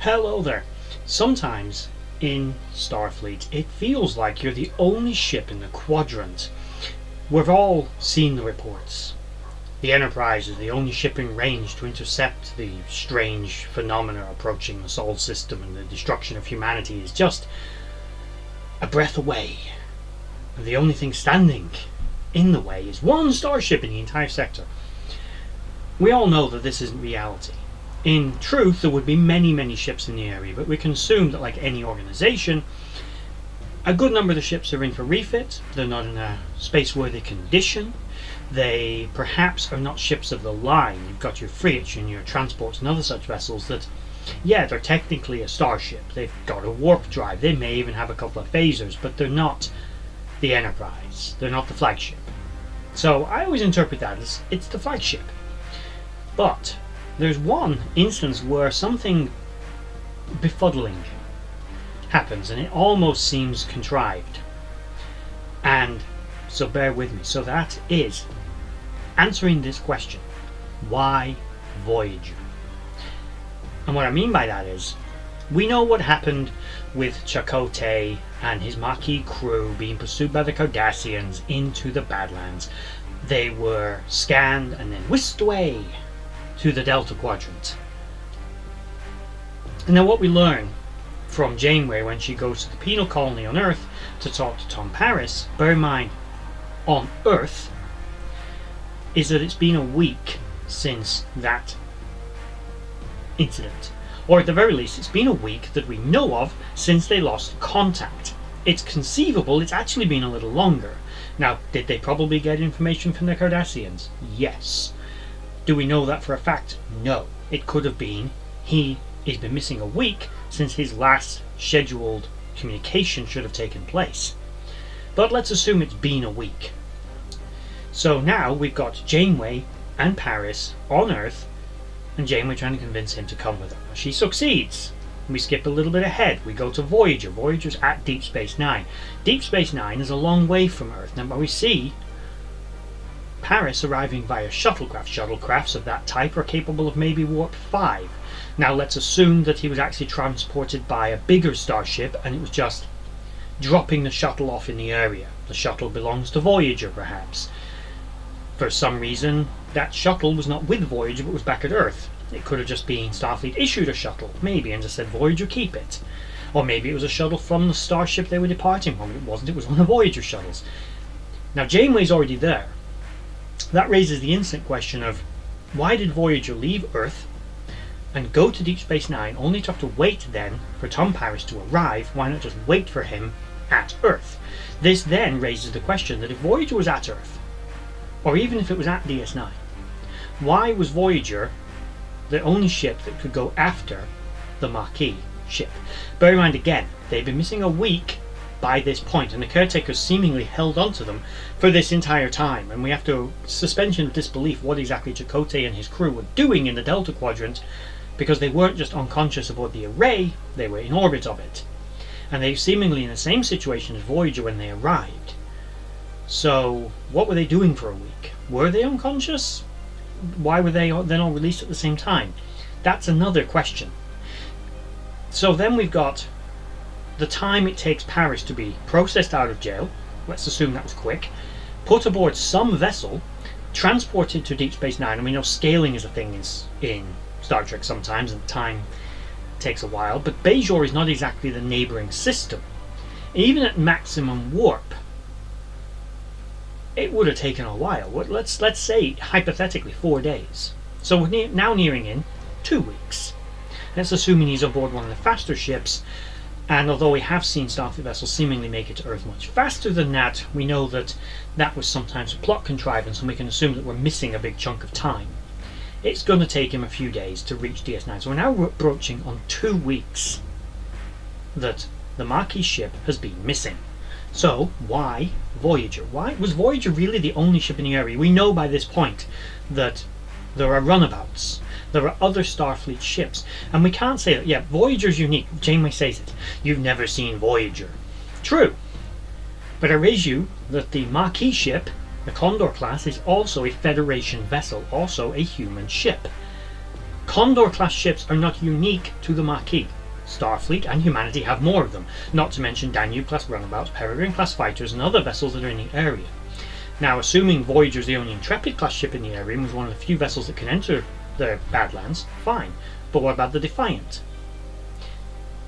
Hello there. Sometimes in Starfleet it feels like you're the only ship in the quadrant. We've all seen the reports. The Enterprise is the only ship in range to intercept the strange phenomena approaching the Sol system, and the destruction of humanity is just a breath away. And the only thing standing in the way is one starship in the entire sector. We all know that this isn't reality. In truth, there would be many ships in the area, but we can assume that, like any organisation, a good number of the ships are in for refit. They're not in a space-worthy condition. They perhaps are not ships of the line. You've got your frigates and your transports and other such vessels that, yeah, they're technically a starship. They've got a warp drive. They may even have a couple of phasers, but they're not the Enterprise. They're not the flagship. So I always interpret that as it's the flagship. But there's one instance where something befuddling happens, and it almost seems contrived. And so bear with me. So that is answering this question: why Voyager? And what I mean by that is, we know what happened with Chakotay and his Maquis crew being pursued by the Cardassians into the Badlands. They were scanned and then whisked away to the Delta Quadrant. And now what we learn from Janeway when she goes to the penal colony on Earth to talk to Tom Paris, bear in mind, on Earth, is that it's been a week since that incident. Or at the very least, it's been a week that we know of since they lost contact. It's conceivable it's actually been a little longer. Now, did they probably get information from the Cardassians? Yes. Do we know that for a fact? No. It could have been he's been missing a week since his last scheduled communication should have taken place. But let's assume it's been a week. So now we've got Janeway and Paris on Earth, and Janeway trying to convince him to come with her. She succeeds. We skip a little bit ahead. We go to Voyager. Voyager's at Deep Space Nine. Deep Space Nine is a long way from Earth. Now we see Paris arriving via shuttlecraft. Shuttlecrafts of that type are capable of maybe warp 5. Now let's assume that he was actually transported by a bigger starship and it was just dropping the shuttle off in the area. The shuttle belongs to Voyager, perhaps. For some reason, that shuttle was not with Voyager but was back at Earth. It could have just been Starfleet issued a shuttle, maybe, and just said, Voyager, keep it. Or maybe it was a shuttle from the starship they were departing from. It wasn't, it was one of Voyager's shuttles. Now Janeway's already there. That raises the instant question of, why did Voyager leave Earth and go to Deep Space Nine only to have to wait then for Tom Paris to arrive? Why not just wait for him at Earth? This then raises the question that if Voyager was at Earth, or even if it was at DS9, why was Voyager the only ship that could go after the Maquis ship? Bear in mind again, they've been missing a week by this point, and the caretakers seemingly held on to them for this entire time, and we have to suspension of disbelief what exactly Chakotay and his crew were doing in the Delta Quadrant, because they weren't just unconscious aboard the array, they were in orbit of it, and they were seemingly in the same situation as Voyager when they arrived. So what were they doing for a week? Were they unconscious? Why were they then all released at the same time? That's another question. So then we've got the time it takes Paris to be processed out of jail. Let's assume that was quick. Put aboard some vessel, transported to Deep Space Nine, and we know scaling is a thing in Star Trek sometimes, and time takes a while, but Bajor is not exactly the neighbouring system. Even at maximum warp, it would have taken a while. Let's say, hypothetically, 4 days. So we're now nearing in 2 weeks. Let's assuming he's aboard one of the faster ships, and although we have seen Starfleet vessels seemingly make it to Earth much faster than that, we know that that was sometimes a plot contrivance, and we can assume that we're missing a big chunk of time. It's going to take him a few days to reach DS9, so we're now approaching on 2 weeks that the Maquis ship has been missing. So, why Voyager? Why was Voyager really the only ship in the area? We know by this point that there are runabouts. There are other Starfleet ships. And we can't say that, yeah, Voyager's unique. Janeway says it. You've never seen Voyager. True. But I raise you that the Maquis ship, the Condor class, is also a Federation vessel, also a human ship. Condor-class ships are not unique to the Maquis. Starfleet and humanity have more of them, not to mention Danube-class runabouts, Peregrine-class fighters, and other vessels that are in the area. Now, assuming Voyager is the only Intrepid-class ship in the area and was one of the few vessels that can enter the Badlands, fine. But what about the Defiant?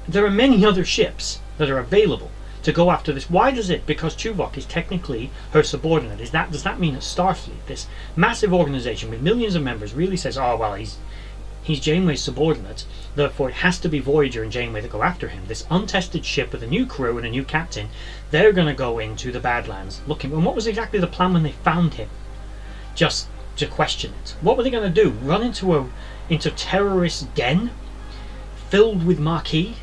There are many other ships that are available to go after this. Why does it? Because Tuvok is technically her subordinate. Does that mean that Starfleet, this massive organization with millions of members, really says, oh well, he's Janeway's subordinate, therefore it has to be Voyager and Janeway that go after him. This untested ship with a new crew and a new captain, they're going to go into the Badlands looking. And what was exactly the plan when they found him? Just to question it. What were they going to do? Run into a terrorist den filled with Maquis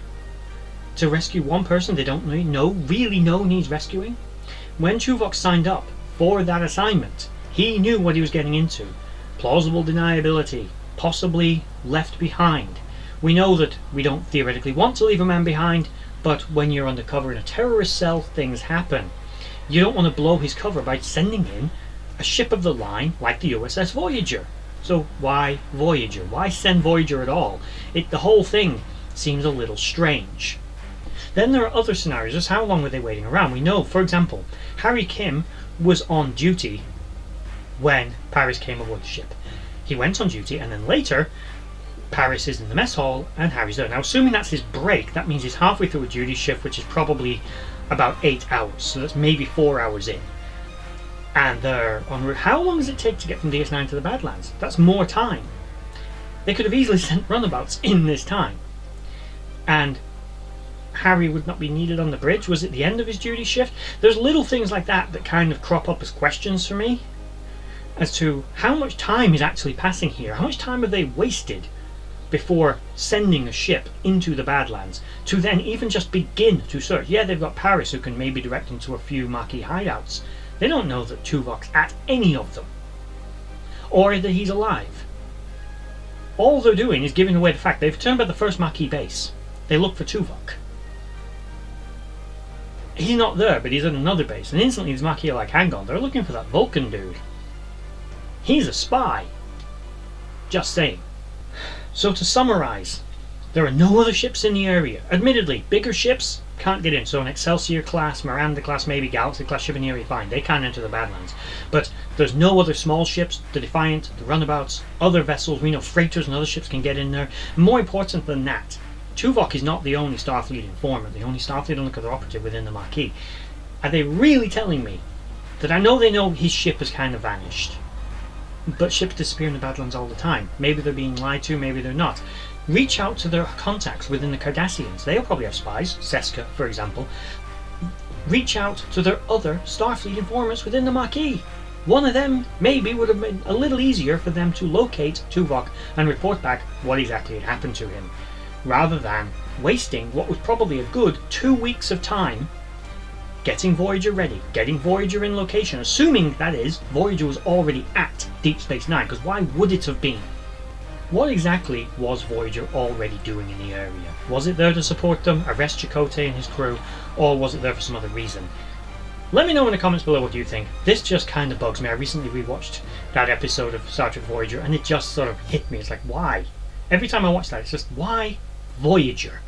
to rescue one person they don't really know needs rescuing? When Tuvok signed up for that assignment, he knew what he was getting into. Plausible deniability, possibly left behind. We know that we don't theoretically want to leave a man behind, but when you're undercover in a terrorist cell, things happen. You don't want to blow his cover by sending in a ship of the line like the USS Voyager. So why Voyager? Why send Voyager at all? The whole thing seems a little strange. Then there are other scenarios. Just how long were they waiting around? We know, for example, Harry Kim was on duty when Paris came aboard the ship. He went on duty, and then later Paris is in the mess hall and Harry's there. Now, assuming that's his break, that means he's halfway through a duty shift, which is probably about 8 hours. So that's maybe 4 hours in. And they're en route. How long does it take to get from DS9 to the Badlands? That's more time. They could have easily sent runabouts in this time. And Harry would not be needed on the bridge. Was it the end of his duty shift? There's little things like that that kind of crop up as questions for me as to how much time is actually passing here. How much time have they wasted before sending a ship into the Badlands to then even just begin to search? Yeah, they've got Paris who can maybe direct them to a few Maquis hideouts. They don't know that Tuvok's at any of them, or that he's alive. All they're doing is giving away the fact they've turned by the first Maquis base. They look for Tuvok. He's not there, but he's at another base, and instantly these Maquis are like, hang on, they're looking for that Vulcan dude. He's a spy. Just saying. So to summarize, there are no other ships in the area. Admittedly, bigger ships can't get in. So an Excelsior class, Miranda class, maybe Galaxy class ship in the area, fine. They can't enter the Badlands. But there's no other small ships. The Defiant, the Runabouts, other vessels. We know freighters and other ships can get in there. More important than that, Tuvok is not the only Starfleet informant, the only Starfleet undercover operative within the Maquis. Are they really telling me that I know they know his ship has kind of vanished? But ships disappear in the Badlands all the time. Maybe they're being lied to, maybe they're not. Reach out to their contacts within the Cardassians. They'll probably have spies, Seska, for example. Reach out to their other Starfleet informants within the Maquis. One of them maybe would have been a little easier for them to locate Tuvok and report back what exactly had happened to him, rather than wasting what was probably a good 2 weeks of time getting Voyager ready, getting Voyager in location, assuming, that is, Voyager was already at Deep Space Nine, because why would it have been? What exactly was Voyager already doing in the area? Was it there to support them, arrest Chakotay and his crew, or was it there for some other reason? Let me know in the comments below what you think. This just kind of bugs me. I recently rewatched that episode of Star Trek Voyager, and it just sort of hit me. It's like, why? Every time I watch that, it's just, why Voyager?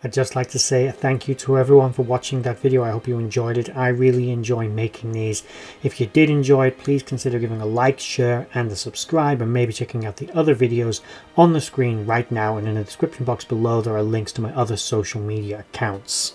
I'd just like to say a thank you to everyone for watching that video. I hope you enjoyed it. I really enjoy making these. If you did enjoy it, please consider giving a like, share and a subscribe, and maybe checking out the other videos on the screen right now, and in the description box below there are links to my other social media accounts.